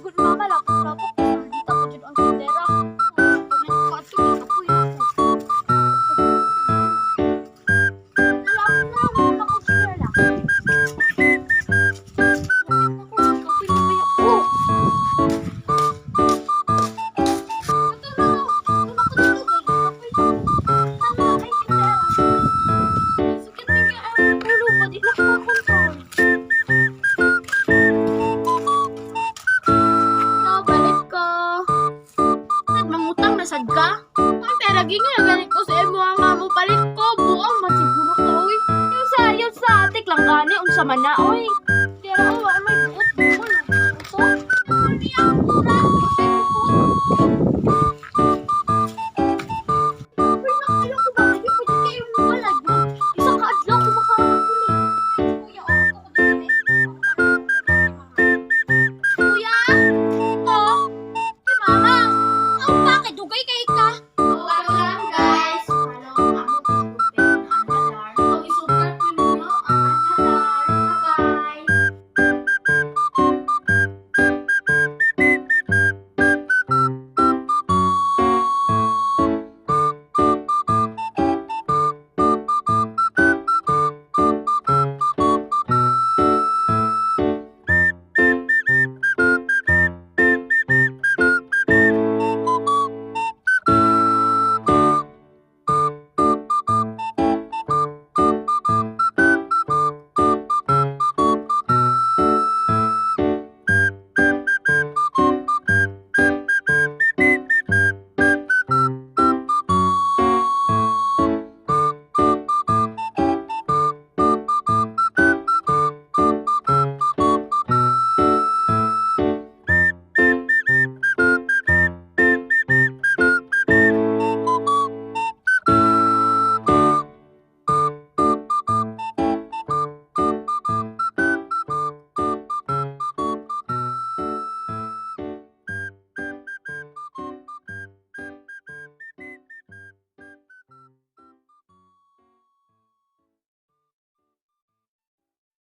Good mama, lapok-lapok. Dito ko dyan ang tindera. Pag nagpakato, dito ko yun. Nalaman na ako siya lang. Kapil na kaya ko. Ito na. Doon ako dito. Kapil na. Tama, ay tindera. Sakit na kaya ang ulo. Pwede na makakontrol. Balik ko. Nagmangutang nasad ka? Ay, pero gingan ganit ko sa imo ang amo palit ko. Buang masiguro ko, oy. Yung sa atik lang gani, unsa man na, oy. Pero, oh, may buot. Wala. Ito. Hindi ang pura.